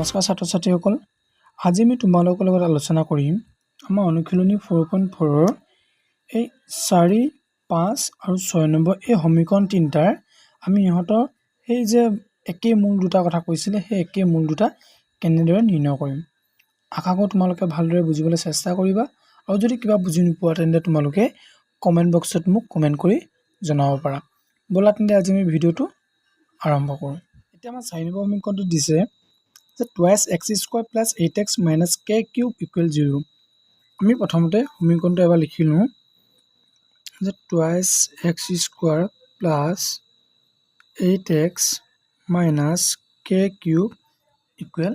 নমস্কাৰ ছাত্ৰ ছাত্ৰীসকল, আজি আমি তোমালোকৰ লগত আলোচনা কৰিম আমাৰ অনুশীলনী 4.4 এই 4, 5 আৰু 6 নম্বৰ এই সমীকৰণ তিনিটাৰ আমি ইহঁতৰ সেই যে একেই মূল দুটা কথা কৈছিলে সেই একেই মূল দুটা কেনেদৰে নিৰ্ণয় কৰিম। আশা কৰোঁ তোমালোকে ভালদৰে বুজিবলৈ চেষ্টা কৰিবা আৰু যদি কিবা বুজি নোপোৱা তেন্তে তোমালোকে কমেণ্ট বক্সত মোক কমেণ্ট কৰি জনাব পাৰা। ব'লা তেন্তে আজি আমি ভিডিঅ'টো আৰম্ভ কৰোঁ। এতিয়া আমাৰ 4 নম্বৰ সমীকৰণটো দিছে যে twice x square plus 8x minus k cube equal 0। আমি প্ৰথমতে সমীকৰণটো এবাৰ লিখি লওঁ যে twice x square plus 8x minus k cube equal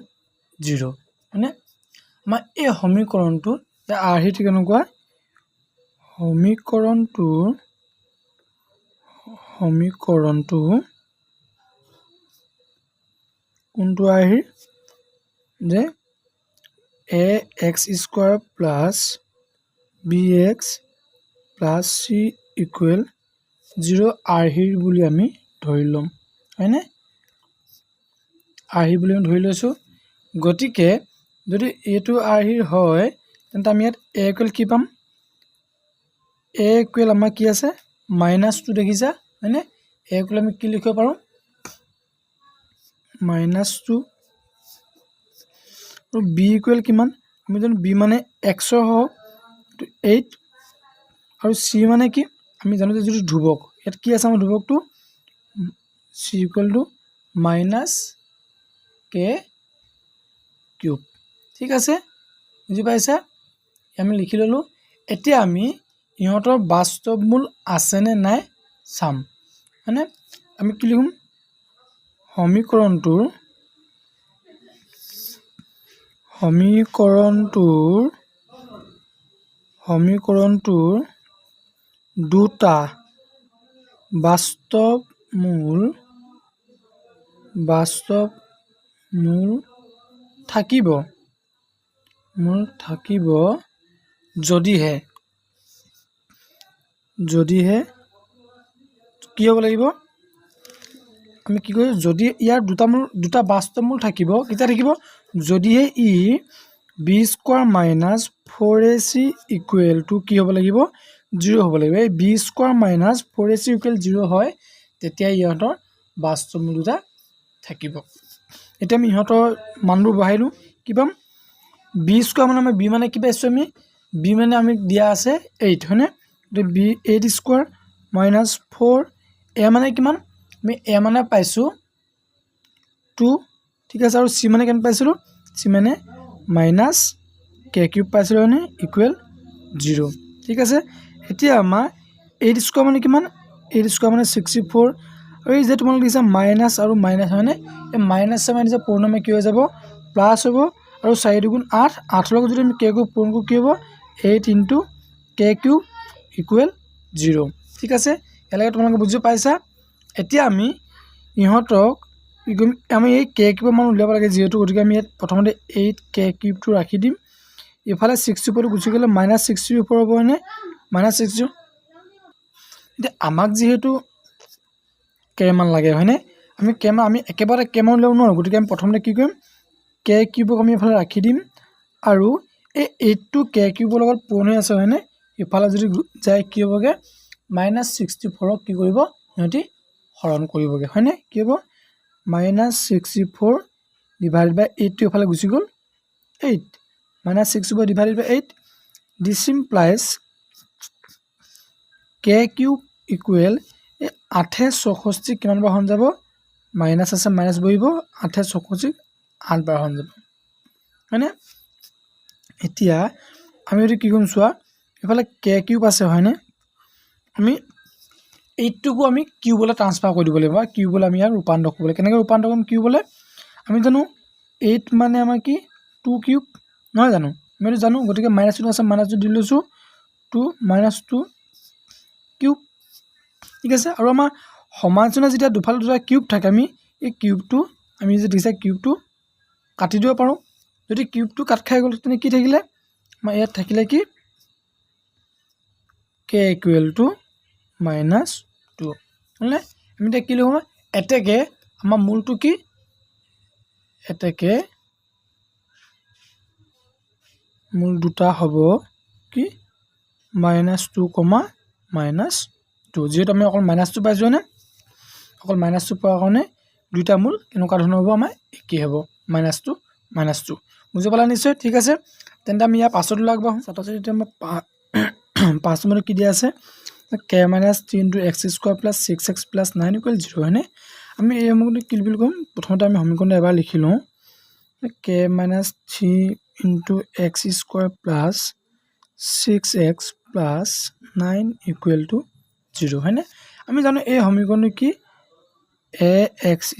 0। মানে আমাৰ এই সমীকৰণটো আৰ্হিটো কেনেকুৱা, সমীকৰণটো কোনটো আৰ্হি যে a x square plus b x plus c equal 0 আৰ্হিৰ বুলি আমি ধৰি ল'ম, হয়নে? আৰ্হি বুলি আমি ধৰি লৈছোঁ। গতিকে যদি এইটো আৰ্হিৰ হয় তেন্তে আমি ইয়াত এ ইকুৱেল কি পাম, এ ইকুৱেল আমাৰ কি আছে -2 দেখিছা, হয়নে? এ ইকুৱেল আমি কি লিখিব পাৰোঁ -2 আৰু বি ইকুৱেল কিমান, আমি জানো বি মানে এক্সৰ হওক 8 আৰু চি মানে কি আমি জানো যে যিটো ধ্ৰুৱক, ইয়াত কি আছে আমাৰ ধ্ৰুৱকটো c equal to -k cube. ঠিক আছে, বুজি পাইছা? আমি লিখি ল'লোঁ। এতিয়া আমি ইহঁতৰ বাস্তৱ মূল আছেনে নাই চাম, হয়নে? আমি কি লিখোঁ, সমীকৰণটোৰ দুটা বাস্তৱ মূল থাকিব যদিহে কি হ'ব লাগিব, আমি কি কৰিছোঁ, যদি ইয়াৰ দুটা বাস্তৱ মূল থাকিব, কেতিয়া থাকিব, যদিহে ই b square minus 4ac equal to কি হ'ব লাগিব 0 হ'ব লাগিব। এই B square minus 4ac equal 0 হয় তেতিয়া ইহঁতৰ বাস্তৱ মূল দুটা থাকিব। এতিয়া আমি ইহঁতৰ মানবোৰ বহাইলোঁ, কি পাম, বি স্কোৱাৰ মানে বি মানে কি পাইছোঁ আমি, বি মানে আমি দিয়া আছে 8, হয়নে? গতিকে বি 8 স্কোৱাৰ মাইনাছ 4, এ মানে কিমান, আমি এ মানে পাইছোঁ 2, ঠিক আছে, আৰু চি মানে কিমান পাইছিলোঁ, চি মানে মাইনাছ কে কিউব পাইছিলোঁ, হয়নে? ইকুৱেল 0। ঠিক আছে, এতিয়া আমাৰ 8 স্কোৱাৰ মানে কিমান, 8 স্কোৱাৰ মানে 64, আৰু এই যে তোমালোকে দিছা মাইনাছ আৰু মাইনাছ, হয়নে? এই মাইনাছে মাইনাছে পূৰ্ণমে কি হৈ যাব, প্লাছ হ'ব, আৰু 4 দুগুণ 8, 8ৰ লগত যদি আমি কে কিউব পূৰণ কৰোঁ কি হ'ব 8 ইনটু কে কিউব ইকুৱেল 0। ঠিক আছে, ইয়ালৈকে তোমালোকে বুজি পাইছা? এতিয়া আমি ইহঁতক আমি এই কে কিউবৰ মান উলিয়াব লাগে যিহেতু, গতিকে আমি ইয়াত প্ৰথমতে 8 কে কিউবটো ৰাখি দিম। ইফালে 64টো গুচি গ'লে -60 ওপৰ হ'ব, হয়নে? -60। এতিয়া আমাক যিহেতু কে মান লাগে, হয়নে? আমি একেবাৰে কে মান উলিয়াব নোৱাৰোঁ, গতিকে আমি প্ৰথমতে কি কৰিম, কে কিউবক আমি ইফালে ৰাখি দিম, আৰু এই 8টো কে কিউবৰ লগত পূৰণ হৈ আছে, হয়নে? ইফালে যদি যায় কি হ'বগৈ, -64ক কি কৰিব সিহঁতি হৰণ কৰিবগৈ, হয়নে? কি হ'ব -64 ডিভাইডেড বাই 8টো ইফালে গুচি গ'ল 8, -64 ডিভাইডেড বাই 8, দিছ ইমপ্লাইজ কে কিউব ইকুৱেল এই 8 64 কিমান বাৰ হৰণ যাব, মাইনাছ আছে মাইনাছ বহিব, 8 64 8 বাৰ হৰণ যাব, হয়নে? এতিয়া আমি যদি কি কৰিম চোৱা, এইফালে কে কিউব আছে, হয়নে? আমি 8টোকো আমি কিউবলৈ ট্ৰান্সফাৰ কৰি দিব লাগিব, বা কিউবলৈ আমি ইয়াক ৰূপান্তৰ কৰিব লাগিব। কেনেকৈ ৰূপান্তৰ কৰিম কিউবলৈ, আমি জানো 8 মানে আমাৰ কি 2 কিউব, নহয় জানো? আমি এইটো জানো, গতিকে -2 আছে -2 দি লৈছোঁ 2 -2 কিউব। ঠিক আছে, আৰু আমাৰ সমানচিনৰ যেতিয়া দুফালে দুটা কিউব থাকে, আমি এই কিউবটো আমি যে দিছে কিউবটো কাটি দিব পাৰোঁ। যদি কিউবটো কাট খাই গ'ল তেনে কি থাকিলে, আমাৰ ইয়াত থাকিলে কি কে ইকুৱেল টু -2, হ'লে আমি এতিয়া কি লিখোঁ, এতেকে আমাৰ মূলটো কি, এতেকে মূল দুটা হ'ব কি -2, -2 যিহেতু আমি অকল -2 পাইছোঁ নে অকল -2 পোৱাৰ কাৰণে দুইটা মূল কেনেকুৱা ধৰণৰ হ'ব আমাৰ একেই হ'ব -2 -2 বুজি পালা নিশ্চয় ঠিক আছে তেন্তে আমি ইয়াৰ পাছত আগবাঢ়ো ছাত্ৰ-ছাত্ৰী এতিয়া মই 5 নম্বৰত কি দিয়া আছে k - 3 × x² + 6x + 9 = 0 হয়নে আমি এই সমীকৰণটো কি বুলি ক'ম প্ৰথমতে আমি সমীকৰণটো এবাৰ লিখি লওঁ k - 3 × x² + 6x + 9 = 0 হয়নে আমি জানো এই সমীকৰণটো কি ax²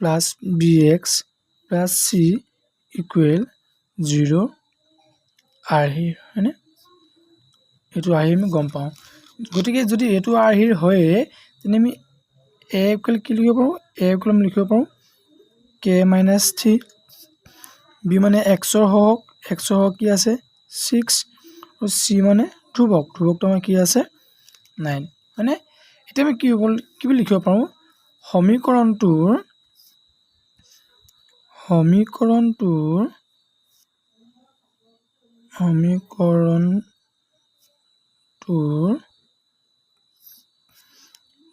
+ bx + c = 0 আৰ্হিৰ হয়নে এইটো আৰ্হিৰ আমি গম পাওঁ গতিকে যদি এইটো আৰ্হিৰ হয় তেনে আমি a = কি লিখিব পাৰোঁ a = লিখিব পাৰোঁ k - 3 b মানে x ৰ সহগ কি আছে 6 আৰু c মানে ধ্ৰুৱকটো আমাৰ কি আছে 9 মানে এতিয়া আমি কি বুলি লিখিব পাৰোঁ সমীকৰণটোৰ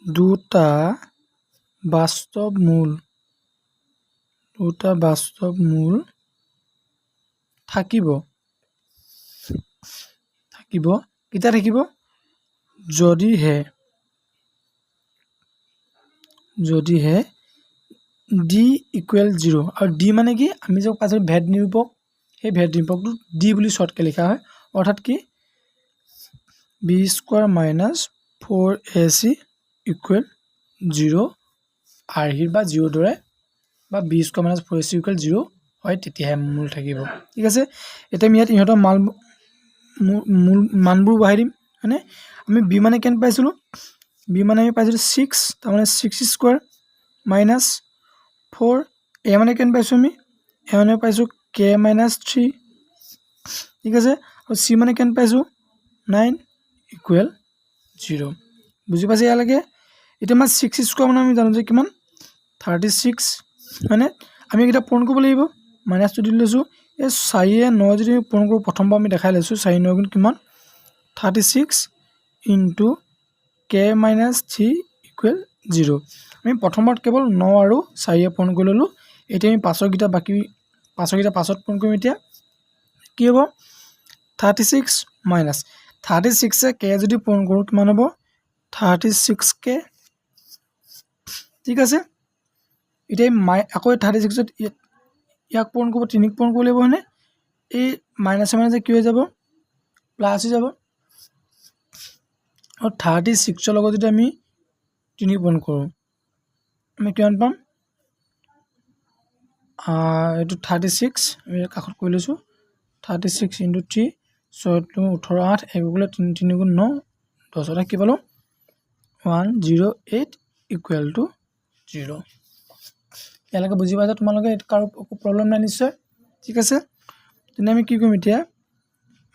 দুটা বাস্তৱ মূল থাকিব কেতিয়া থাকিব যদিহে d = 0 আৰু d মানে কি আমি যে পাইছিলোঁ ভেদ নিৰূপক সেই ভেদ নিৰূপকটো d বুলি শৰ্টকৈ লিখা হয় অৰ্থাৎ কি b² - 4ac = 0 আৰ্হিৰ বা 0 দৰে বা b² - 4ac = 0 হয় তেতিয়াহে মূল থাকিব ঠিক আছে এতিয়া আমি ইয়াত ইহঁতৰ মানবোৰ বহাই দিম হয়নে আমি b মানে কেন পাইছিলোঁ b মানে আমি পাইছিলোঁ 6 তাৰমানে 6² - 4 a মানে কেন পাইছোঁ আমি a মানে পাইছোঁ k - 3 ঠিক আছে আৰু c মানে কেন পাইছোঁ 9 = 0 বুজি পাইছে ইয়ালৈকে এতিয়া আমাৰ 6² মানে আমি জানো যে কিমান 36 মানে আমি এইকেইটা পূৰণ কৰিব লাগিব -2 দি লৈছোঁ এই 4 - 9 যদি পূৰণ কৰোঁ প্ৰথমবাৰ আমি দেখাই লৈছোঁ 4 - 9 কিমান 36 × k - 3 = 0 আমি প্ৰথমত কেৱল 9 আৰু 4 পূৰণ কৰি ল'লোঁ এতিয়া আমি পাছৰকেইটা পাছত পূৰণ কৰিম এতিয়া কি হ'ব 36 - 36 k যদি পূৰণ কৰোঁ কিমান হ'ব 36k ঠিক আছে এতিয়া আকৌ 36ত ইয়াক পূৰণ কৰিব 3 পূৰণ কৰিব লাগিব হয়নে এই মাইনাছে কি হৈ যাব প্লাছ হৈ যাব আৰু 36ৰ লগত যদি আমি 3 পূৰণ কৰোঁ আমি কিমান পাম এইটো 36 আমি কাষত কৰি লৈছোঁ 36 × 3 6 × 18 8 1 × 3 3 × 9 10 এটা কি পালোঁ 108 = 0 ইয়ালৈকে বুজি পাইছা তোমালোকে কাৰো একো প্ৰব্লেম নাই নিশ্চয় ঠিক আছে তেনে আমি কি কৰিম এতিয়া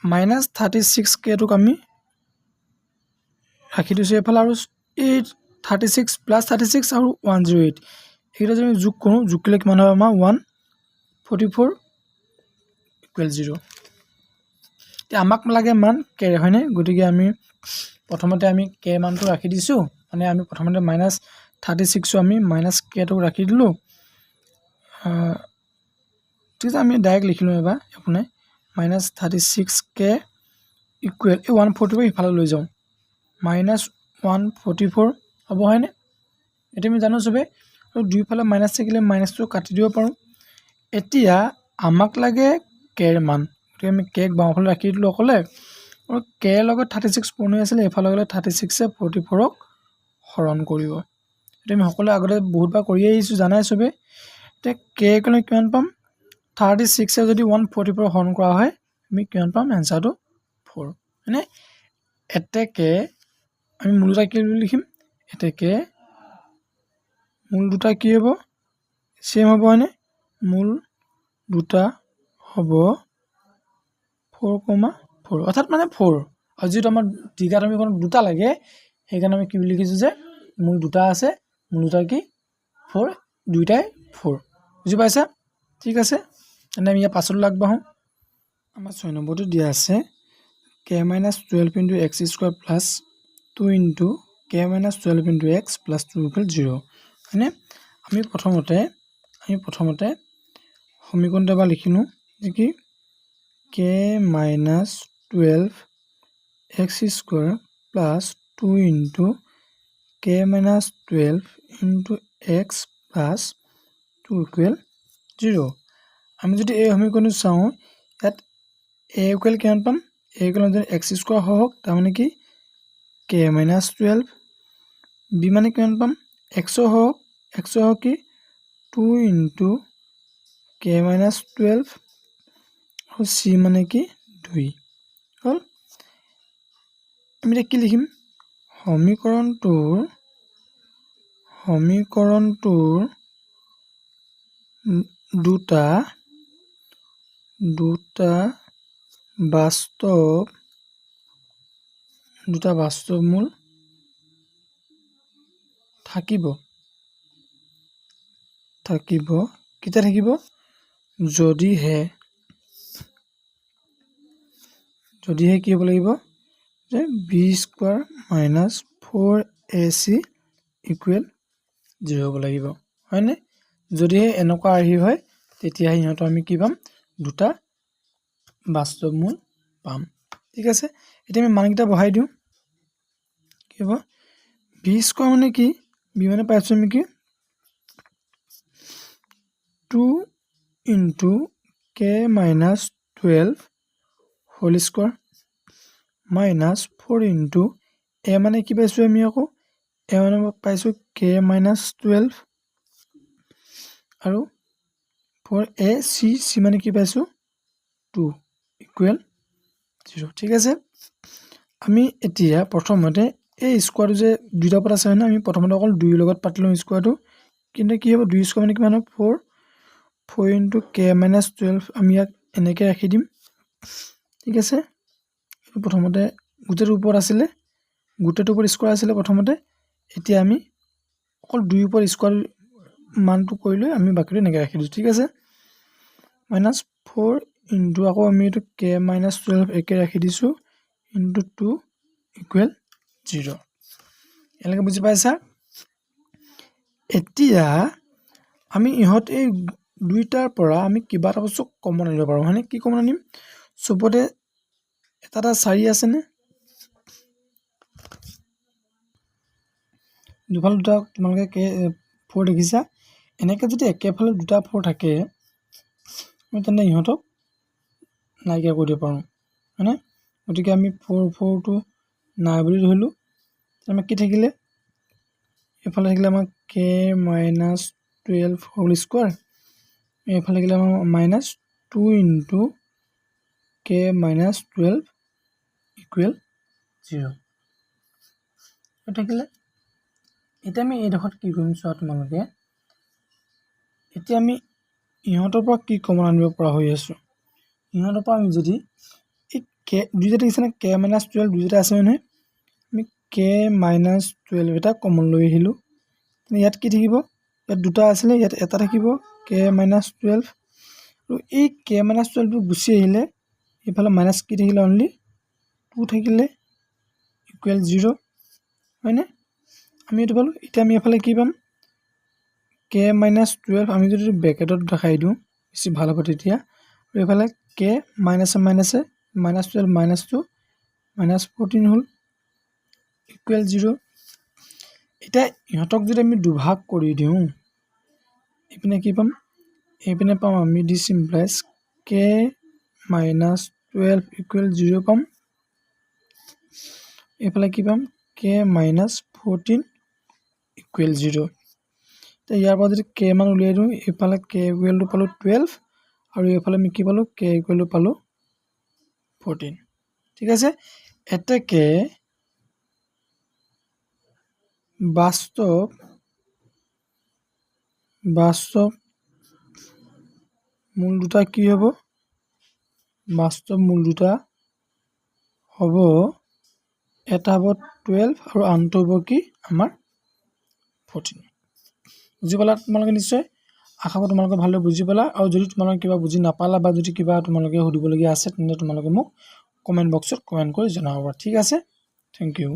-36k আমি ৰাখি দিছোঁ এইফালে আৰু এই 36 + 36 আৰু 108 এইকেইটা যদি আমি যোগ কৰোঁ যোগ কৰিলে কিমান হয় আমাৰ 144 = 0 এতিয়া আমাক লাগে মান k হয়নে গতিকে আমি প্ৰথমতে আমি k মানটো ৰাখি দিছোঁ মানে আমি প্ৰথমতে -36 আমি -k ৰাখি দিলোঁ ঠিক আছে আমি ডাইৰেক্ট লিখি লওঁ এবাৰ আপোনাৰ -36k = এই 144 ইফালে লৈ যাওঁ -144 হ'ব হয়নে এতিয়া আমি জানো চবেই আৰু দুইফালে মাইনাছ থাকিলে মাইনাছটো কাটি দিব পাৰোঁ এতিয়া আমাক লাগে k ৰ মান গতিকে আমি k বাওঁফালে ৰাখি দিলোঁ অকলে আৰু k লগত 36 পূৰণ হৈ আছিলে এইফালে গ'লে 36 44ক হৰণ কৰিব এতিয়া আমি সকলোৱে আগতে বহুতবাৰ কৰি আহিছোঁ জানাই চবেই এতিয়া k = কিমান পাম 36 যদি 144 হৰণ কৰা হয় আমি কিমান পাম এনচাৰটো 4 হয়নে এতেকে আমি মূল দুটা কি লিখিম এতেকে মূল দুটা কি হ'ব সেম হ'ব হয়নে মূল দুটা হ'ব 4,4 অৰ্থাৎ মানে 4 আৰু যিহেতু আমাৰ দীঘা সমীকৰণ দুটা লাগে সেইকাৰণে আমি কি বুলি লিখিছোঁ যে মূল দুটা আছে মূল দুটা কি 4 দুইটাই 4 বুজি পাইছা ঠিক আছে তেনে আমি ইয়াৰ পাছলৈ আগবাঢ়োঁ আমাৰ 6 নম্বৰটো দিয়া আছে k minus 12 into x square plus 2 into k minus 12 into x plus 2 equal 0 হয়নে আমি প্ৰথমতে সমীকৰণটো এবাৰ লিখিলো যে কি k minus 12 x square plus 2 into k minus 12 into x plus 2 equal 0 আমি যদি এই সমীকৰণটো চাওঁ ইয়াত a equal কিমান পাম a equal x square হওক তাৰ মানে কি k minus 12 b মানে কিমান পাম x হওক কি 2 into k minus 12 আৰু c মানে কি 2 হল আমি এতিয়া কি লিখিম সমীকৰণটোৰ দুটা বাস্তৱ মূল থাকিব কেতিয়া থাকিব যদিহে কি হ'ব লাগিব যে b square minus 4ac equal 0 হ'ব লাগিব হয়নে যদিহে এনেকুৱা আহি হয় তেতিয়া ইহঁত আমি কি পাম দুটা বাস্তৱ মূল পাম ঠিক আছে এতিয়া আমি মানকেইটা বহাই দিওঁ কি হ'ব b স্কয়াৰ মানে কি b মানে পাইছো আমি কি 2 into k minus 12 whole square minus 4 into a মানে কি পাইছো আমি আকৌ a মানে পাইছো k minus 12 আৰু 4a c মানে কি পাইছো 2 equal 0 ঠিক আছে আমি এতিয়া প্ৰথমতে এই স্কয়াৰটো যে দুটা পদ আছে না আমি প্ৰথমতে অকল 2 লগত পাতিলো স্কয়াৰটো কিন্তু কি হ'ব 2 স্কয়াৰ মানে কিমান হ'ব 4 into k minus 12 আমি ইয়াক এনেকৈ ৰাখি দিম ঠিক আছে প্ৰথমতে গোটেইৰ ওপৰত আছিল গোটেইৰ ওপৰত স্কয়াৰ আছিল প্ৰথমতে এতিয়া আমি অকল 2 ওপৰত স্কয়াৰ মানটো কৰিলৈ আমি বাকিটো এনেকৈ ৰাখি দিছো ঠিক আছে -4 into আকৌ আমি এটো k minus 12 একে ৰাখি দিছো into 2 equal 0 এলাকে বুজি পাইছা এতিয়া আমি ইহত এই দুইটাৰ পৰা আমি কিবা এটা বস্তু কমন আনিব পাৰো মানে কি কমন আনিম সবতে এটা 4 আছে নে দুফাল দুটা তোমালোকে 4 দেখিছা এনেকৈ যদি একেফালে দুটা 4 থাকে আমি তেনে ইহতক নাইকিয়া কৰি দিব পাৰো মানে গতিকে আমি 4 টো নাই বুলি ধৰিলো আমি কি থাকিলে এফালে থাকিলে আমাৰ k minus 12 whole square এফালে থাকিলে আমাৰ -2 into k minus 12 equal 0 এটা থাকিলে এটা আমি এই দেখত কি কৰিম চোৱা তোমালোকে এতিয়া আমি ইহতৰ পৰা কি কমন আনিব পৰা হৈ আছো ইহতৰ পৰা আমি যদি এই k দুইটা আছে না k minus 12 দুইটা আছে মানে আমি k minus 12 এটা কমন লৈ আহিলো ইয়াত কি থাকিব ইয়াত দুটা আছিল ইয়াত এটা থাকিব k minus 12 আৰু এই k minus 12 টো গুছি আহিলে ইফালে মাইনাস কি থাকিলে অনলি 2 থাকিলে ইকুৱেল 0 হয়নে আমি এটো পালো এটা আমি এফালে কি পাম k minus 12 আমি যদি ব্র্যাকেটত দেখাই দিও বেছি ভাল হ'ব তেতিয়া আৰু এফালে k minus -12 -2 -14 হল ইকুৱেল 0 এটা ইহতক যদি আমি দুভাগ কৰি দিও ইপিনে কি পাম ইপিনে পাম আমি this implies k minus 12 equal 0 পাম এফালে কি পাম k minus 14 equal 0 তে ইয়াৰ পৰা যদি k মান উলিয়াই দিও এফালে k equal to পালো 12 আৰু এফালে আমি কি পালো k equal to পালো 14 ঠিক আছে এটাকে বাস্তৱ মূল দুটা কি হ'ব বাস্তৱ মূল দুটা হ'ব এটা হ'ব 12 আৰু আনটো হ'ব কি আমাৰ 14 বুজি পালা তোমালোকে নিশ্চয় আশা কৰোঁ তোমালোকে ভালদৰে বুজি পালা আৰু যদি তোমালোকে কিবা বুজি নাপালা বা যদি কিবা তোমালোকে সুধিবলগীয়া আছে তেন্তে তোমালোকে মোক কমেণ্ট বক্সত কমেণ্ট কৰি জনাব পাৰা ঠিক আছে থেংক ইউ